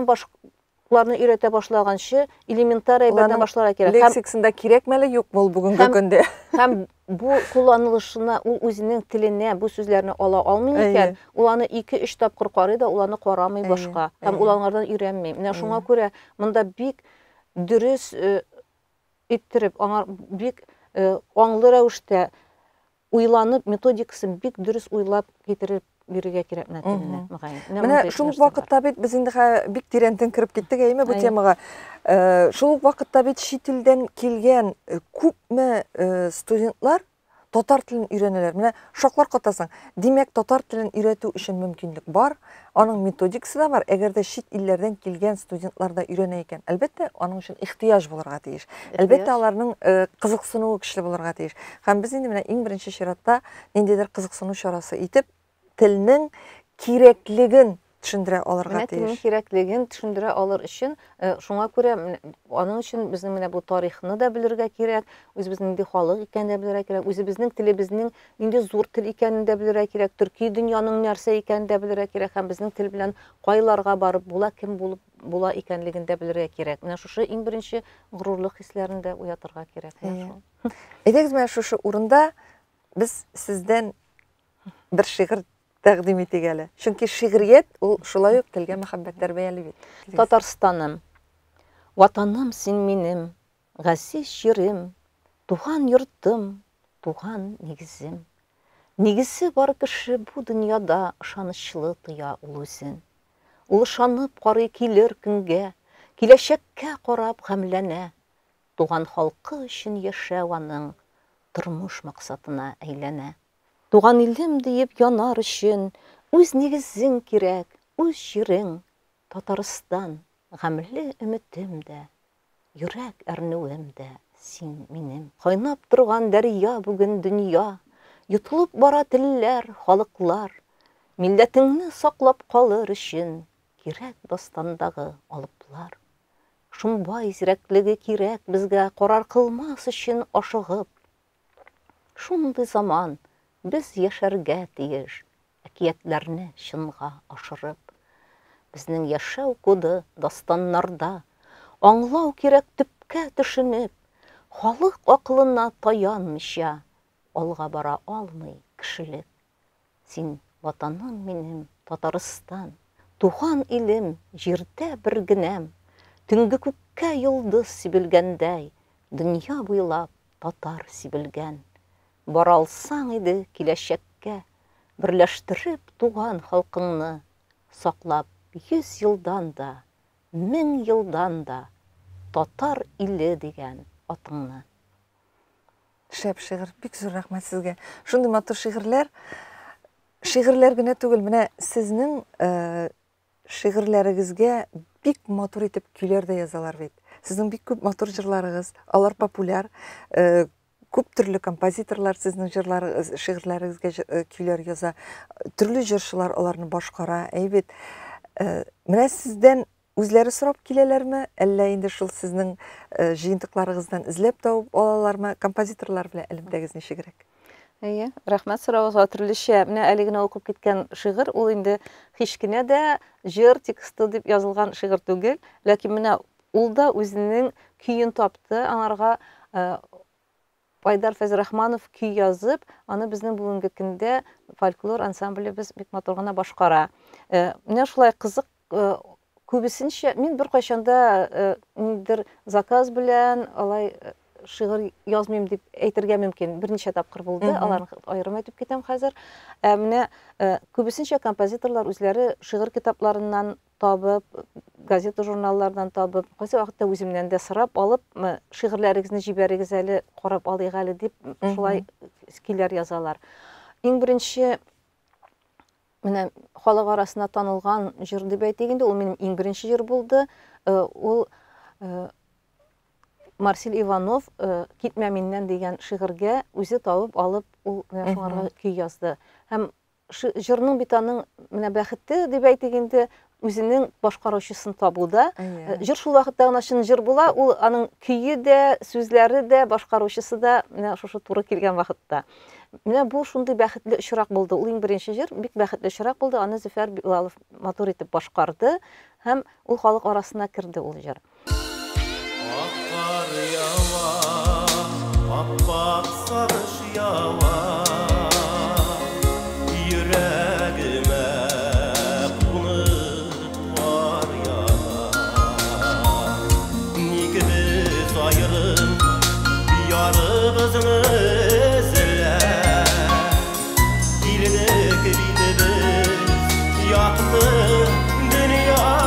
башларны өйрәтә башлаганчы элементар әйберне башларга кирәк. Лексикасында кирәкмәле юкмы ул бүгенге көндә? Һәм бу кулланылышына ул үзенең теленә бу сүзләрне ала алмый икән, ул аны 2-3 тапкыр карый да, ул аны карамый башка. Һәм ул аңардан өйрәнмәй. Менә шуңа күрә монда бик дөрес иттереп, аңар бик аңлы рәвештә уйланып, методикасын бик дөрес уйлап китереп бирергә кирәк менә теленә, мөгаен. Менә шул вакытта бит без инде бик тирәнтен кирип киттек әйме бу темага. Шул вакытта бит чит илдән килгән күпме студентлар татар телен өйрәнәләр. Менә шаклар катасың. Димәк, татар телен өйрәтү өчен мөмкинлек бар. Аның методикасы да бар. Әгәр дә чит илләрдән килгән студентлар да өйрәнә икән, әлбәттә, аның өчен ихтыяҗ булырга тиеш. Әлбәттә, аларның кызыксынуы көчле булырга тиеш. Һәм без инде менә иң беренче чиратта ниндидер кызыксыну чарасы итеп телнең кирәклеген төшендерә алырга тиеш. Телнең кирәклеген төшендерә алыр өчен, шуңа күрә аның өчен безнең менә бу тарихны да белергә кирәк, үзебезнең нинди халык икәнен дә белергә кирәк, үзебезнең телебезнең нинди зур тел икәнен дә белергә кирәк, төрки дөньяның нәрсә икәнен дә белергә кирәк, һәм безнең тел белән кайларга барып була, кем булып була икәнлеген дә белергә кирәк. Менә шушы иң беренче горурлык хисләрен дә уятырга кирәк. Әйдәгез, менә шушы урында без сездән бер шигырь тәкъдим итик әле. Чөнки шигърият ул шулай ук телгә мәхәббәт тәрбияле бит. Татарстаным, ватаным син минем, газиз җирем, туган йортым, туган нигезем. Нигезе бар кеше бу дөньяда ышанычлы тоя ул үзен. Ул ышанып карый килер көнгә, киләчәккә карап гамләнә. Туган халкы өчен яшәү аның тормыш максатына әйләнә. Туган илем диеп янар өчен үз нигезең кирәк, үз җирең. Татарстан гамле өметем дә, йөрәк әрнүем дә син минем. Кайнап торган дәрья бүген дөнья, йотылып бара телләр, халыклар. Милләтеңне саклап калыр өчен кирәк дастандагы алыплар. Шунбай зирәклеге кирәк безгә карар кылмас өчен ашыгып. Шундый заман без яшәргә тиеш, әкиятләрне чынга ашырып. Безнең яшәү коды дастаннарда, аңлау кирәк төпкә төшенеп, халык акылына таянмыйча, алга бара алмый кешелек. Син ватаным минем, Татарстан, туган илем, җирдә бер генәм. Төнге күккә йолдыз сибелгәндәй, дөнья буйлап татар сибелгән. Бара алсаң иде киләчәккә, берләштереп туган халкыңны, саклап 100 елдан да, 1000 елдан да татар иле дигән атыңны. Шәп шигырь, бик зур рәхмәт сезгә. Шундый матур шигырьләр генә түгел, менә сезнең шигырьләрегезгә бик матур итеп көйләр дә язалар бит. Сезнең бик күп матур җырларыгыз, алар популяр. Күп төрле композиторлар сезнең шигырьләрегезгә көйләр яза. Төрле җырчылар аларны башкара. Әйбет. Менә сездән үзләре сорап киләләрме, әллә инде шул сезнең җыентыкларыгыздан эзләп табып алалармы? Композиторлар белән элемтәгез ничегрәк? Әйе, рәхмәт соравыгызга төрлечә. Менә әле генә укып киткән шигырь, ул инде һич кенә дә җыр тексты дип язылган шигырь түгел, ләкин менә ул да үзенең көен тапты. Аңарга Айдар Фәзрахманов көй язып, аны безнең бүгенге көндә фольклор ансамблебез бик матур гына башкара. Менә шулай кызык, күбесенчә мин бер кайчанда ниндидер заказ белән алай шигырь язмыйм дип әйтергә мөмкин. Берничә тапкыр булды, аларны аерым әйтеп китәм хәзер. Менә күбесенчә композиторлар үзләре шигырь китапларыннан табып, газета журналлардан табып, кайсы вакытта үземнән дә сорап алып, шигырьләрегезне җибәрегез әле, карап алыйк әле дип шулай көйләр язалар. Иң беренче менә халык арасында танылган җыр дип әйтегәндә, ул минем иң беренче җыр булды. Ул Марсель Иванов «Китмә миннән» дигән шигырьгә үзе табып алып, ул менә шуңарга көй язды. Һәм җырның бит аның менә бәхете дип әйтегәндә үзенең башкаручысын табуда. Җыр шул вакытта гына чын җыр була, ул аның көйе дә, сүзләре дә, башкаручысы да менә шушы туры килгән вакытта. Менә бу шундый бәхетле очрак булды. Ул иң беренче җыр бик бәхетле очрак булды. Аны Зөфәр Билалов матур итеп башкарды һәм ул халык арасына керде ул җыр. Akar yava, appak sarış yava, yüreğime kunut var yana. Nikimiz ayrım, bir yarımızını izler. Dilinlik biliriz, yaktı dünyaya.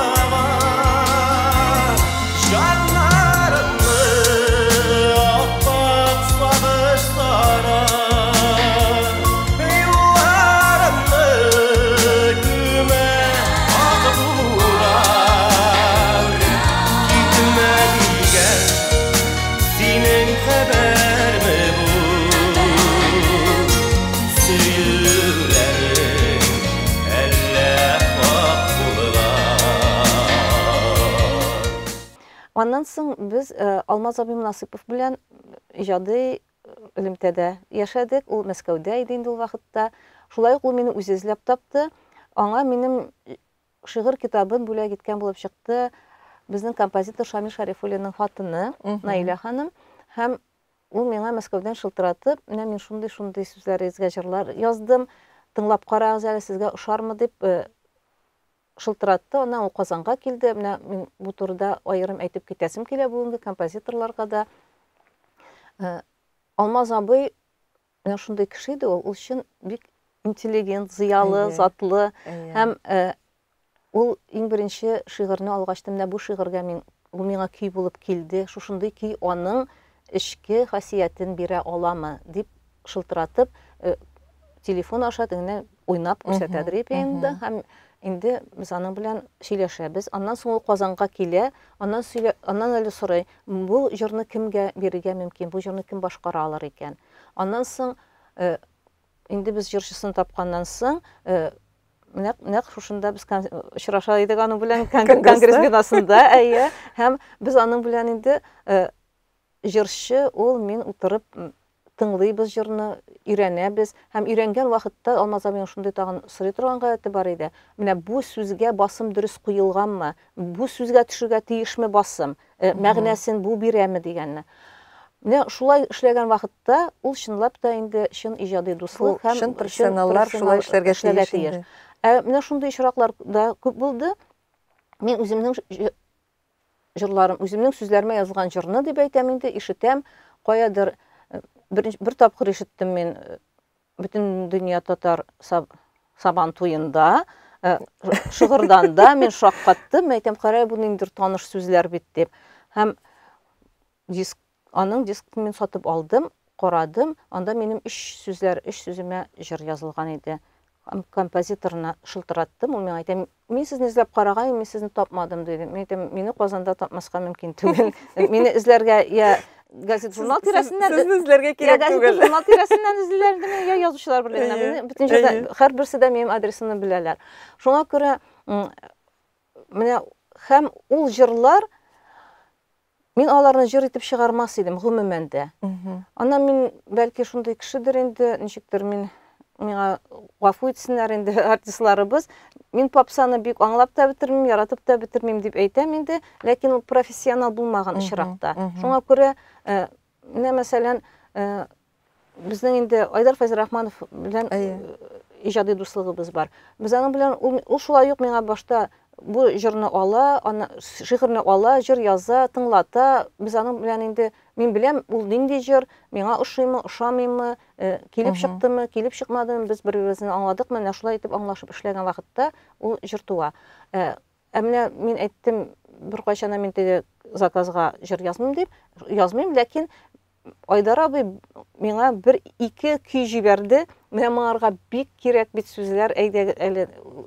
Ondan soң biz Алмаз абый Насыпов белән иҗади элемтәдә яшәдек. Ул Мәскәүдә иде инде ул вакытта. Шулай ук ул мине үзе эзләп тапты. Аңа минем шигырь китабын бүләк иткән булып чыкты безнең композитор Шамил Шарифуллинның хатыны Наиля ханым. Һәм ул миңа Мәскәүдән шылтыратып, менә мин шундый сүзләрегезгә җырлар яздым. Тыңлап карагыз әле, сезгә ошармы дип шылтыратты. Аннан ул Казанга килде. Менә мин бу турыда аерым әйтеп китәсем килә бүгенге композиторларга да. Алмаз абый менә шундый кеше иде, ул өчен бик интеллигент, зыялы, затлы һәм ул иң беренче шигырьне алгачта менә бу шигырьгә ул миңа көй булып килде. Шушындый көй аның эчке хасиятен бирә аламы дип шылтыратып телефон аша генә уйнап күрсәтәдер инде. Һәм инде без аның белән сөйләшәбез. Аннан соң ул Казанга килә, аннан әле сорый, бу җырны кемгә бирергә мөмкин, бу җырны кем башкара алыр икән. Аннан соң инде без җырчысын тапканнан соң нәкъ шушында без очраша идек аның белән конгресс бинасында, әйе. Һәм без аның белән инде җырчы, ул мин утырып тыңлыйбыз җырны, өйрәнәбез. Һәм өйрәнгән вакытта Алмаз абыйның шундый тагын сорый торган гадәте бар иде. Менә бу сүзгә басым дөрес куелганмы? Бу сүзгә төшергә тиешме басым? Мәгънәсен бу бирәме дигәнне. Менә шулай эшләгән вакытта ул чынлап та инде чын иҗади дуслык һәм Шын профессионаллар шулай эшләргә тиеш инде. Менә шундый очраклар да күп булды. Мин үземнең җырларым, үземнең сүзләремә язган җырны дип әйтәм инде, ишетәм, каядыр бер тапкыр ишеттем мин бөтен дөнья татар сабан туенда, шыгырдан да мин шаккаттым, әйтәм, карай бу ниндидер таныш сүзләр бит дип. Һәм аның дискын мин сатып алдым, карадым, анда минем 3 сүземә җыр язылган иде. Композиторына шылтыраттым, ул миңа әйтә, мин сезне эзләп караган, мин сезне тапмадым диде. Мин әйтәм, мине Казанда тапмаска мөмкин түгел. Мине эзләргә я газет журнал тирәсеннән Сезне эзләргә кирәк түгел. Газет журнал тирәсеннән эзләрләрдеме, я язучылар берлегенә. Бүтәнчә һәрберсе дә минем адресымны беләләр. Шуңа күрә менә һәм ул җырлар мин аларны җыр итеп чыгармас идем гомумән дә. Аннан мин бәлки шундый кешедер инде, ничектер миңа гафу итсеннәр инде артистларыбыз. Мин попсаны бик аңлап та бетермим, яратып та бетермим дип әйтәм инде, ләкин ул профессионал булмаган очракта. Шуңа күрә, менә мәсәлән, безнең инде Айдар Фәйзрахманов белән иҗади дуслыгыбыз бар. Без аның белән ул шулай ук миңа башта бу җырны ала, шигырьне ала, җыр яза, тыңлата. Без аның белән инде мин беләм, ул нинди җыр, миңа ошыймы, ошамыймы, килеп чыктымы, килеп чыкмадымы, без бер-беребезне аңладык. Менә шулай итеп аңлашып эшләгән вакытта ул җыр туа. Менә мин әйттем, бер кайчан мин теге заказга җыр язмыйм, ләкин Айдар абый миңа 1-2 көй җибәрде. Менә моңарга бик кирәк бит сүзләр, әйдә әле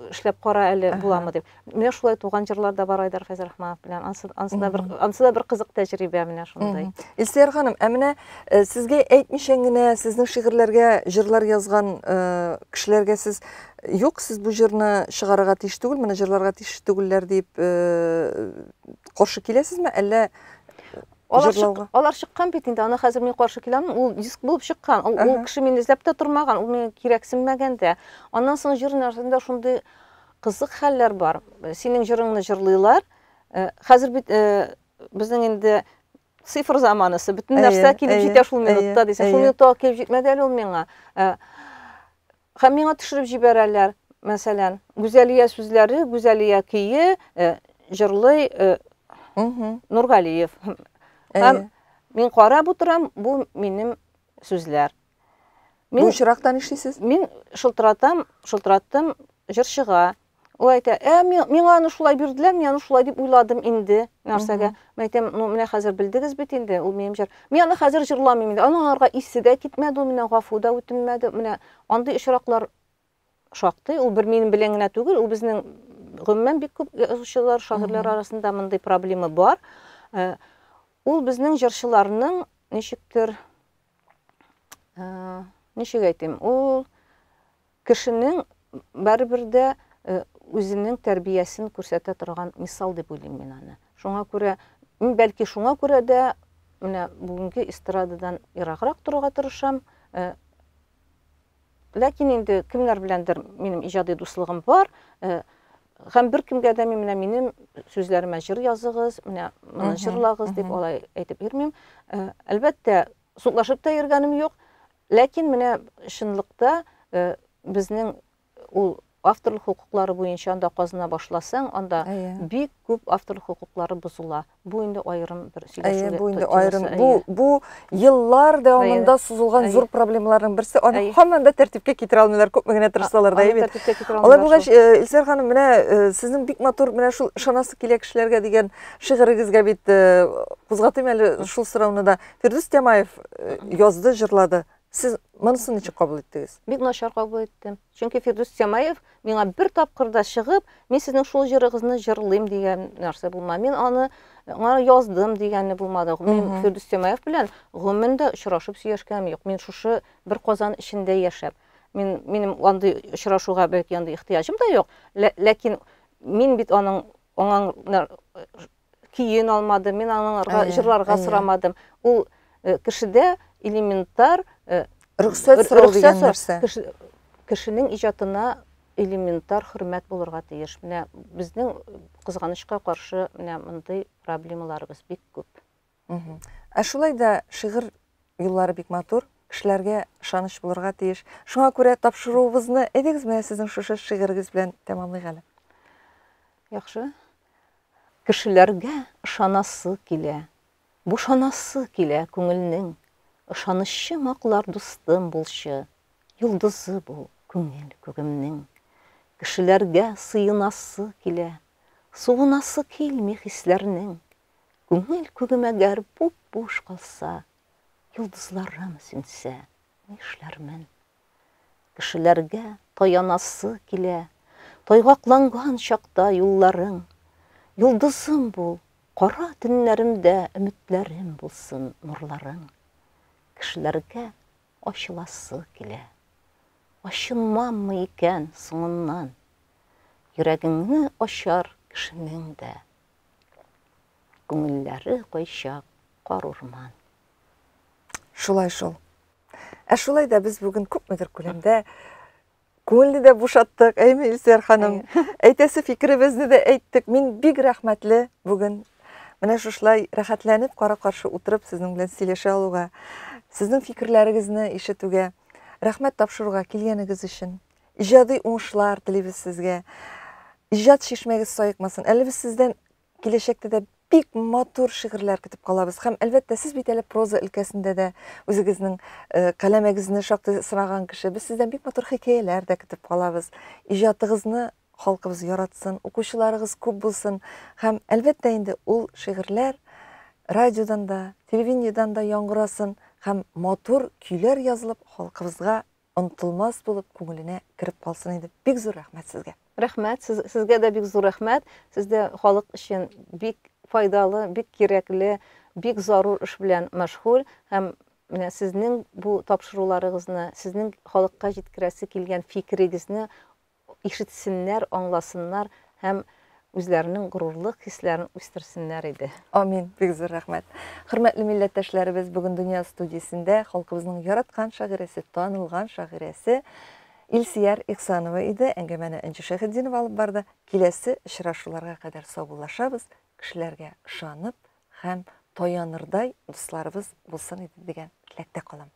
эшләп кара әле буламы дип. Менә шулай туган җырлар да бар Айдар Фәйзрахманов белән. Ансы да бер кызык тәҗрибә менә шундай. Илсәр ханым, менә сезгә әйтмишәң генә сезнең шигырьләргә җырлар язган кешеләргә сез юк, сез бу җырны чыгарырга тиеш түгел, менә җырларга тиеш түгелләр дип каршы киләсезме, әллә Алар чыккан бит инде, аны хәзер мин каршы киләм, ул диск булып чыккан. Ул кеше мине эзләп тә тормаган, ул миңа кирәксенмәгән дә. Аннан соң җырның арасында шундый кызык хәлләр бар. Синең җырыңны җырлыйлар. Хәзер бит безнең инде цифр заманысы, бөтен нәрсә килеп җитә шул минутта дисәң. Шул минутта килеп җитмәде әле ул миңа. Һәм миңа төшереп җибәрәләр. Мәсәлән, Гүзәлия сүзләре, Гүзәлия көе, җырлый Нургалиев. Һәм мин карап утырам, бу минем сүзләр. Бу очракта нишлисез? Мин шылтыраттым, җыр чыга. Ул әйтә, миңа аны шулай бирделәр, мин аны шулай дип уйладым инде. Нәрсәгә? Мен әйтәм, менә хәзер белдегез бит инде, ул минем җыр. Мин аны хәзер җырламыйм инде. Аныңарга исе дә китмәде, ул миннән гафу да үтенмәде. Менә андый очраклар шактый, ул бер минем белән генә түгел, ул безнең гомумән бик күп язучылар, шагыйрьләр арасында мондый проблема бар. Ул безнең җырчыларның ничектер, ничек әйтим, ул кешенең барыбер дә үзенең тәрбиясен күрсәтә торган мисал дип уйлыйм мин аны. Шуңа күрә, мин бәлки шуңа күрә дә менә бүгенге эстрададан ераграк торырга тырышам. Ләкин инде кемнәр беләндер минем иҗади дуслыгым бар. Һәм бер кемгә дә менә минем сүзләремә җыр языгыз, менә моны җырлагыз дип алай әйтеп йөрмим. Әлбәттә, судлашып та йөргәнем юк, ләкин менә чынлыкта безнең ул авторлык хукуклары буенча анда казына башласаң, анда бик күп авторлык хукуклары бозыла. Бу инде аерым бер сөйләшү. Бу инде аерым. Бу еллар дәвамында сузылган зур проблемаларның берсе. Аны һаман да тәртипкә китерә алмыйлар, күпме генә тырышсалар да бит. Алар булгач, Илсәр ханым, менә сезнең бик матур менә шул шанасы килә кешеләргә дигән шигырыгызга бит кузгатыйм әле шул сорауны да. Фирдус Тямаев язды, җырлады. Сез монысын ничек кабул иттегез? Бик начар кабул иттем. Чөнки Фирдус Тямаев миңа бер тапкырда чыгып, мин сезнең шул җырыгызны җырлыйм дигән нәрсә булмады. Мин аны яздым дигәнне булмады. Мин Фирдус Тямаев белән гомумәндә очрашып сөйләшкәнем юк. Мин шушы бер Казан эчендә яшәп, минем андый очрашуга бәлки андый ихтияҗым да юк. Ләкин мин бит аңа киен алмадым, мин аңарга җырларга сорамадым. Ул кешедә элементар рөхсәт сорау дигән нәрсә. Кешенең иҗатына элементар хөрмәт булырга тиеш. Менә безнең кызганычка каршы менә мондый проблемаларыбыз бик күп. Шулай да шигырь юллары бик матур, кешеләргә ышаныч булырга тиеш. Шуңа күрә тапшыруыбызны әйдәгез менә сезнең шушы шигырегез белән тәмамлыйк әле. Яхшы. Кешеләргә ышанасы килә. Бушанасы килә күңелнең. Ышанычы маклар дустым булчы. Йолдызы бул күңел күгемнең. Кешеләргә сыйынасы килә. Суынасы килми хисләрнең. Күңел күгем әгәр буш калса, йолдызларым сүнсә, нишләрмен? Кешеләргә таянасы килә. Тайгакланган чакта юлларың. Йолдызым бул, кара төннәремдә өметләрем булсын нурларың. Кешеләргә ачыласы килә. Ачынмаммы икән соңыннан? Йөрәгеңне ачар кешенең дә. Күңелләре кайчак кар урман. Шулай шул. Шулай да без бүген күпмедер күләмдә күңелне дә бушаттык, әйме Илсәр ханым. Әйтәсе фикеребезне дә әйттек. Мин бик рәхмәтле бүген менә шушлай рәхәтләнеп кара-каршы утырып сезнең белән сөйләшә алуга, сезнең фикерләрегезне ишетүгә, рәхмәт тапшыруга килгәнегез өчен. Иҗади уңышлар телибез сезгә. Иҗат шишмәгез саекмасын. Әле без сездән киләчәктә дә бик матур шигырьләр көтеп калабыз. Һәм әлбәттә сез бит әле проза өлкәсендә дә үзегезнең каләмегезне шактый сынаган кеше. Без сездән бик матур хикәяләр дә көтеп калабыз. Иҗатыгызны халкыбыз яратсын, укучыларыгыз күп булсын. Һәм әлбәттә инде ул шигырьләр радиодан да, телевидениедан да яңгырасын һәм матур көйләр язылып халкыбызга онытылмас булып күңеленә кирип калсын иде. Бик зур рәхмәт сезгә. Рәхмәт, сезгә дә бик зур рәхмәт. Сездә халык өчен бик файдалы, бик кирәкле, бик зарур эш белән мәшгуль һәм менә сезнең бу тапшыруларыгызны, сезнең халыкка җиткерәсе килгән фикерегезне ишетсеннәр, аңласыннар һәм үзләренең горурлык хисләрен үстерсеннәр иде. Амин. Бик зур рәхмәт. Хөрмәтле милләттәшләребез, бүген Дөнья студиясендә халкыбызның яраткан шагыйрәсе, танылган шагыйрәсе Илсияр Ихсанова иде. Әңгәмәне Энҗе Шәһиддинова алып барды. Киләсе очрашуларга кадәр саубуллашабыз, кешеләргә ышанып һәм таянырдай дусларыбыз булсын иде дигән теләктә калам.